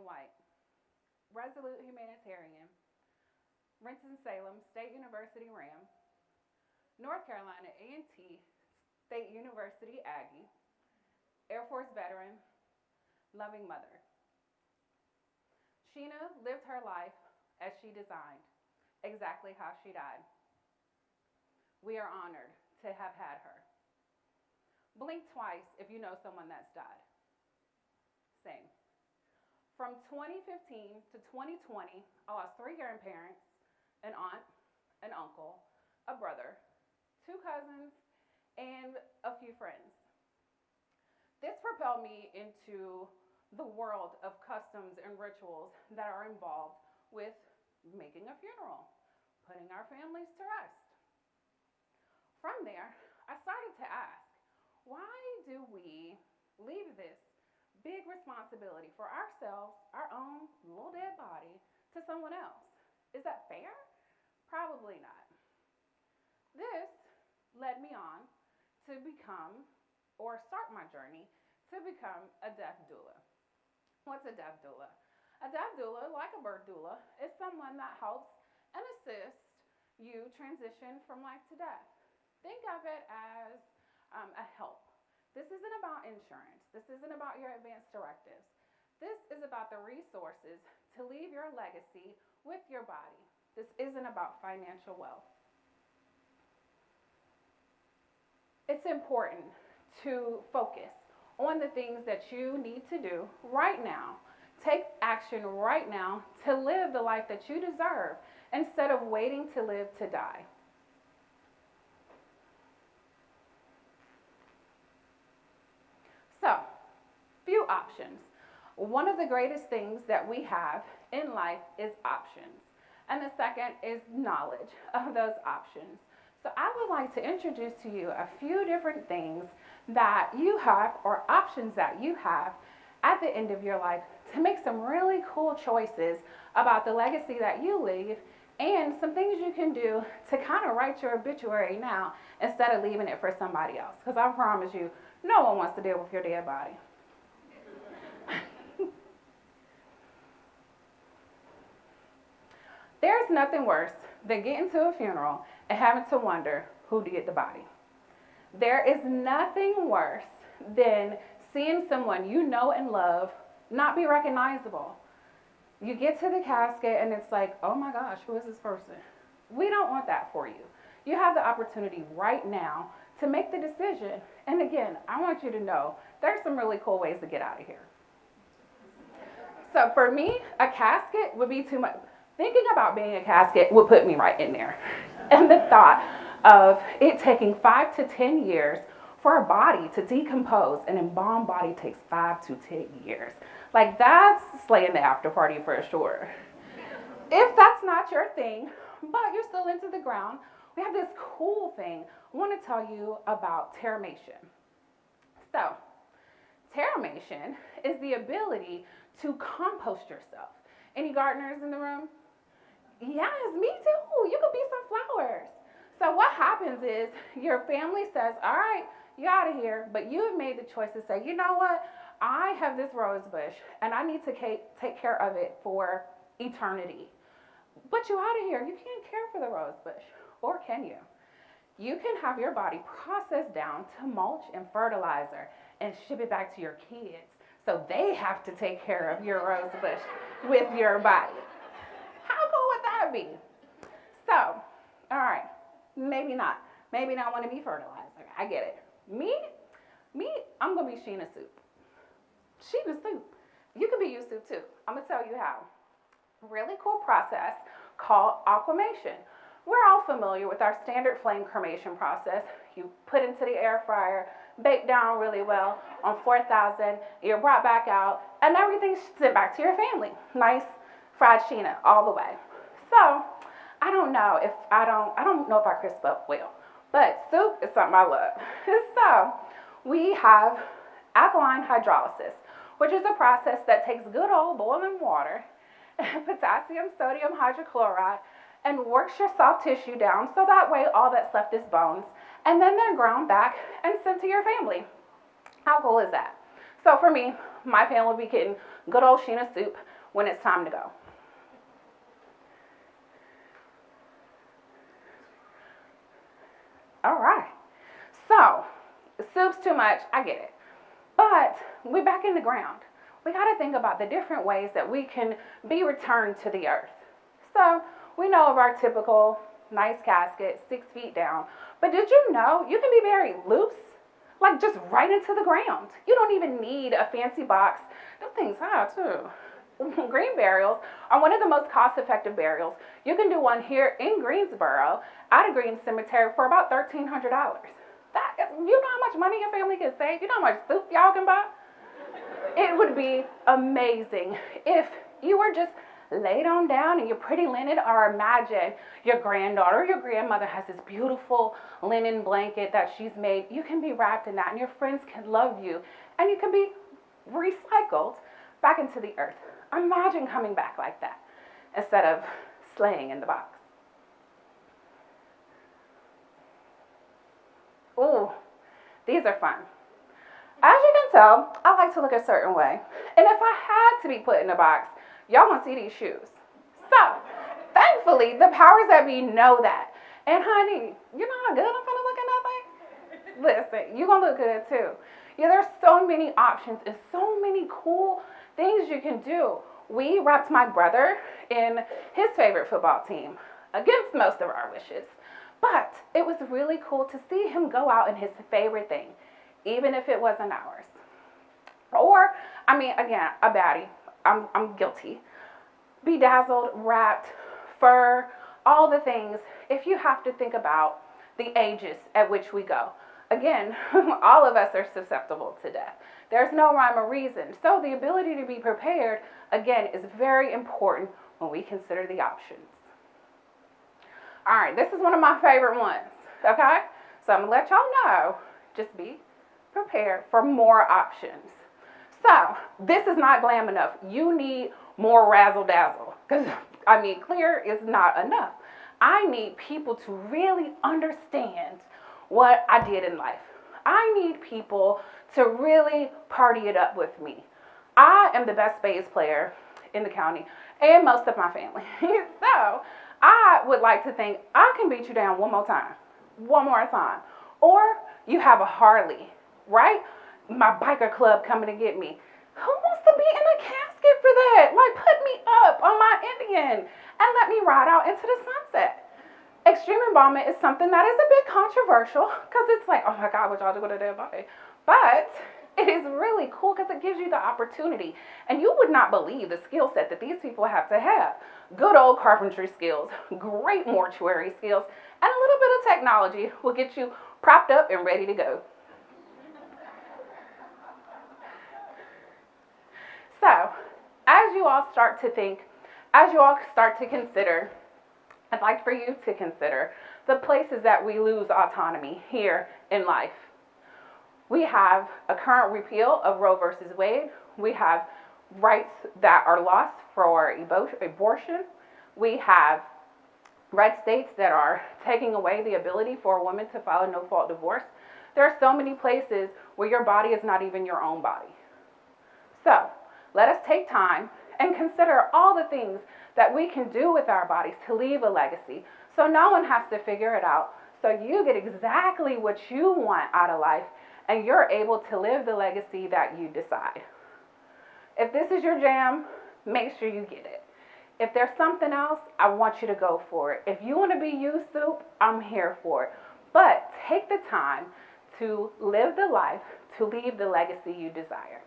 White, resolute humanitarian, Winston-Salem State University Ram, North Carolina A&T State University Aggie, Air Force veteran, loving mother. Sheena lived her life as she designed, exactly how she died. We are honored to have had her. Blink twice if you know someone that's died. Same. From 2015 to 2020, I lost 3 grandparents, an aunt, an uncle, a brother, 2 cousins, and a few friends. This propelled me into the world of customs and rituals that are involved with making a funeral, putting our families to rest. From there, I started to ask, why do we leave this big responsibility for ourselves, our own little dead body, to someone else? Is that fair? Probably not. This led me on to start my journey to become a death doula. What's a death doula? A death doula, like a birth doula, is someone that helps and assists you transition from life to death. Think of it as a help. This isn't about insurance. This isn't about your advance directives. This is about the resources to leave your legacy with your body. This isn't about financial wealth. It's important to focus on the things that you need to do right now. Take action right now to live the life that you deserve instead of waiting to live to die. So, few options. One of the greatest things that we have in life is options. And the second is knowledge of those options. So I would like to introduce to you a few different things that you have, or options that you have at the end of your life, to make some really cool choices about the legacy that you leave, and some things you can do to kind of write your obituary now instead of leaving it for somebody else. Because I promise you, no one wants to deal with your dead body. There's nothing worse than getting to a funeral and having to wonder who did the body. There is nothing worse than seeing someone you know and love not be recognizable. You get to the casket and it's like, oh my gosh, who is this person? We don't want that for you. You have the opportunity right now to make the decision. And again, I want you to know there's some really cool ways to get out of here. So for me, a casket would be too much. Thinking about being a casket would put me right in there. And the thought of it taking 5 to 10 years for a body to decompose, an embalmed body takes 5 to 10 years. Like, that's slaying the after party for sure. If that's not your thing, but you're still into the ground, we have this cool thing I want to tell you about terramation. So, terramation is the ability to compost yourself. Any gardeners in the room? Yes, me too. You could be some flowers. So what happens is your family says, all right, you're out of here, but you have made the choice to say, you know what? I have this rose bush and I need to take care of it for eternity. But you're out of here. You can't care for the rose bush, or can you? You can have your body processed down to mulch and fertilizer and ship it back to your kids, so they have to take care of your rose bush with your body. How cool would that be? So, all right, maybe not. Maybe not want to be fertilizer. I get it. Me, I'm going to be Sheena Soup. Sheena Soup. You can be you soup too. I'm going to tell you how. Really cool process called aquamation. We're all familiar with our standard flame cremation process. You put into the air fryer, bake down really well on 4,000, you're brought back out, and everything's sent back to your family. Nice fried Sheena all the way. So, I don't know if I crisp up well, but soup is something I love. So, we have alkaline hydrolysis, which is a process that takes good old boiling water, potassium sodium hydrochloride, and works your soft tissue down so that way all that's left is bones, and then they're ground back and sent to your family. How cool is that? So for me, my family will be getting good old Sheena soup when it's time to go? All right. So, soup's too much, I get it. But we're back in the ground. We got to think about the different ways that we can be returned to the earth. So, we know of our typical nice casket, 6 feet down. But did you know you can be buried loose? Like just right into the ground. You don't even need a fancy box. Them things high too. Green burials are one of the most cost-effective burials. You can do one here in Greensboro at a green cemetery for about $1,300. That is, you know how much money your family can save? You know how much soup y'all can buy? It would be amazing if you were just laid on down in your pretty linen, or imagine your granddaughter or your grandmother has this beautiful linen blanket that she's made. You can be wrapped in that, and your friends can love you, and you can be recycled back into the earth. Imagine coming back like that instead of slaying in the box. Ooh, these are fun. As you can tell, I like to look a certain way. And if I had to be put in a box, y'all want to see these shoes. So, thankfully, the powers that be know that. And honey, you know how good I'm gonna look in that thing? Listen, you're gonna look good too. Yeah, there's so many options and so many cool things you can do. We wrapped my brother in his favorite football team against most of our wishes. But it was really cool to see him go out in his favorite thing, even if it wasn't ours. Or, I mean, again, a baddie. I'm guilty. Bedazzled, wrapped, fur, all the things. If you have to think about the ages at which we go. Again, all of us are susceptible to death. There's no rhyme or reason. So the ability to be prepared, again, is very important when we consider the options. All right, this is one of my favorite ones, okay? So I'm going to let y'all know, just be prepared for more options. So this is not glam enough. You need more razzle dazzle, because I mean, clear is not enough. I need people to really understand what I did in life. I need people to really party it up with me. I am the best bass player in the county and most of my family. So I would like to think I can beat you down one more time. Or you have a Harley, right? My biker club coming to get me. Who wants to be in a casket for that? Like, put me up on my Indian and let me ride out into the sunset. Extreme embalming is something that is a bit controversial because it's like, oh my God, what y'all do with a dead body? But it is really cool because it gives you the opportunity. And you would not believe the skill set that these people have to have. Good old carpentry skills, great mortuary skills, and a little bit of technology will get you propped up and ready to go. So, as you all start to think, as you all start to consider, I'd like for you to consider the places that we lose autonomy here in life. We have a current repeal of Roe versus Wade. We have rights that are lost for abortion. We have red states that are taking away the ability for a woman to file a no-fault divorce. There are so many places where your body is not even your own body. So, let us take time and consider all the things that we can do with our bodies to leave a legacy, so no one has to figure it out, so you get exactly what you want out of life, and you're able to live the legacy that you decide. If this is your jam, make sure you get it. If there's something else, I want you to go for it. If you want to be you, Soup, I'm here for it. But take the time to live the life, to leave the legacy you desire.